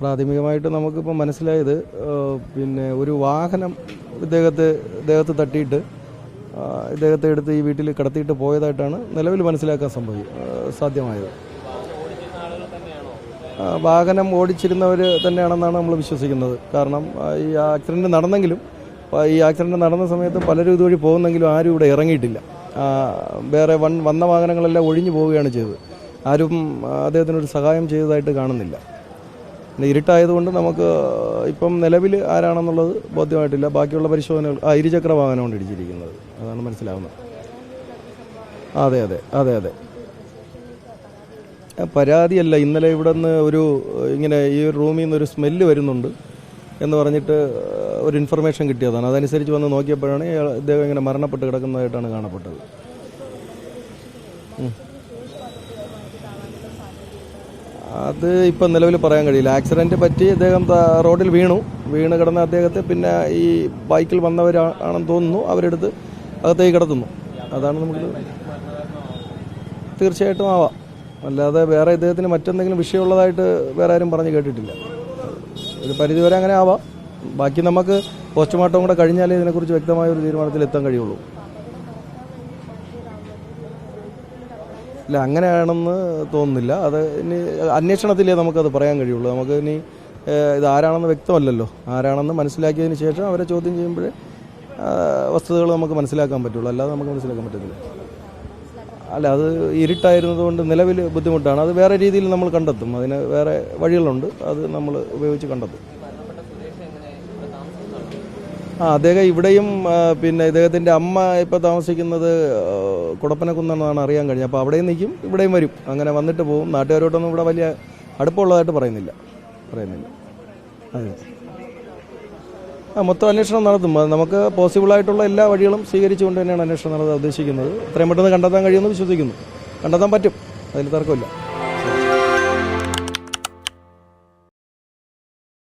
പ്രാഥമികമായിട്ട് നമുക്കിപ്പോൾ മനസ്സിലായത് പിന്നെ ഒരു വാഹനം ഇദ്ദേഹത്തെ തട്ടിയിട്ട് ഇദ്ദേഹത്തെ എടുത്ത് ഈ വീട്ടിൽ കടത്തിയിട്ട് പോയതായിട്ടാണ് നിലവിൽ മനസ്സിലാക്കാൻ സാധ്യമായത്. വാഹനം ഓടിച്ചിരുന്നവർ തന്നെയാണെന്നാണ് നമ്മൾ വിശ്വസിക്കുന്നത്. കാരണം ഈ ആക്സിഡൻറ്റ് നടന്നെങ്കിലും ഈ ആക്സിഡൻറ്റ് നടന്ന സമയത്ത് പലരും ഇതുവഴി പോകുന്നെങ്കിലും ആരും ഇവിടെ ഇറങ്ങിയിട്ടില്ല. വേറെ വന്ന വാഹനങ്ങളെല്ലാം ഒഴിഞ്ഞു പോവുകയാണ് ചെയ്തത്. ആരും അദ്ദേഹത്തിനൊരു സഹായം ചെയ്തതായിട്ട് കാണുന്നില്ല. ഇരുട്ടായതുകൊണ്ട് നമുക്ക് ഇപ്പം നിലവിൽ ആരാണെന്നുള്ളത് ബോധ്യമായിട്ടില്ല. ബാക്കിയുള്ള പരിശോധനകൾ ഇരുചക്ര വാഹനമാണ് ഇടിച്ചിരിക്കുന്നത്, അതാണ് മനസ്സിലാവുന്നത്. അതെ അതെ അതെ അതെ പരാതിയല്ല. ഇന്നലെ ഇവിടെ നിന്ന് ഇങ്ങനെ ഈ ഒരു റൂമിൽ നിന്ന് ഒരു സ്മെല്ല് വരുന്നുണ്ട് എന്ന് പറഞ്ഞിട്ട് ഒരു ഇൻഫർമേഷൻ കിട്ടിയതാണ്. അതനുസരിച്ച് വന്ന് നോക്കിയപ്പോഴാണ് ഇദ്ദേഹം ഇങ്ങനെ മരണപ്പെട്ട് കിടക്കുന്നതായിട്ടാണ് കാണപ്പെട്ടത്. അത് ഇപ്പം നിലവിൽ പറയാൻ കഴിയില്ല. ആക്സിഡൻറ്റ് പറ്റി അദ്ദേഹം റോഡിൽ വീണ് കിടന്ന അദ്ദേഹത്തെ പിന്നെ ഈ ബൈക്കിൽ വന്നവരാണെന്ന് തോന്നുന്നു, അവരെടുത്ത് അകത്തേക്ക് കിടത്തുന്നു. അതാണ് നമുക്ക് തീർച്ചയായിട്ടും ആവാം. അല്ലാതെ വേറെ ഇദ്ദേഹത്തിന് മറ്റെന്തെങ്കിലും വിഷയമുള്ളതായിട്ട് വേറെ ആരും പറഞ്ഞ് കേട്ടിട്ടില്ല. ഒരു പരിധിവരെ അങ്ങനെ ആവാം. ബാക്കി നമുക്ക് പോസ്റ്റ്മോർട്ടം കൂടെ കഴിഞ്ഞാലേ ഇതിനെക്കുറിച്ച് വ്യക്തമായ ഒരു തീരുമാനത്തിൽ എത്താൻ കഴിയുള്ളൂ. ഇല്ല, അങ്ങനെയാണെന്ന് തോന്നുന്നില്ല. അത് ഇനി അന്വേഷണത്തിലേ നമുക്കത് പറയാൻ കഴിയുള്ളൂ. നമുക്ക് ഇനി ഇത് ആരാണെന്ന് വ്യക്തമല്ലല്ലോ. ആരാണെന്ന് മനസ്സിലാക്കിയതിന് ശേഷം അവരെ ചോദ്യം ചെയ്യുമ്പോഴേ വസ്തുതകൾ നമുക്ക് മനസ്സിലാക്കാൻ പറ്റുള്ളൂ. അല്ലാതെ നമുക്ക് മനസ്സിലാക്കാൻ പറ്റത്തില്ല. അല്ല, അത് ഇരുട്ടായിരുന്നതുകൊണ്ട് നിലവിൽ ബുദ്ധിമുട്ടാണ്. അത് വേറെ രീതിയിൽ നമ്മൾ കണ്ടെത്തും. അതിന് വേറെ വഴികളുണ്ട്, അത് നമ്മൾ ഉപയോഗിച്ച് കണ്ടെത്തും. അദ്ദേഹം ഇവിടെയും പിന്നെ ഇദ്ദേഹത്തിൻ്റെ അമ്മ ഇപ്പോൾ താമസിക്കുന്നത് കുടപ്പനക്കുന്നാണ് അറിയാൻ കഴിഞ്ഞത്. അപ്പോൾ അവിടെയും നിൽക്കും, ഇവിടെയും വരും. അങ്ങനെ വന്നിട്ട് പോകും. നാട്ടുകാരോട്ടൊന്നും ഇവിടെ വലിയ അടുപ്പമുള്ളതായിട്ട് പറയുന്നില്ല. അതെ, മൊത്തം അന്വേഷണം നടത്തും. നമുക്ക് പോസിബിളായിട്ടുള്ള എല്ലാ വഴികളും സ്വീകരിച്ചുകൊണ്ട് തന്നെയാണ് അന്വേഷണം നടത്താൻ ഉദ്ദേശിക്കുന്നത്. എത്രയും പെട്ടെന്ന് കണ്ടെത്താൻ കഴിയുമെന്ന് വിശ്വസിക്കുന്നു. കണ്ടെത്താൻ പറ്റും, അതിൽ തർക്കമില്ല.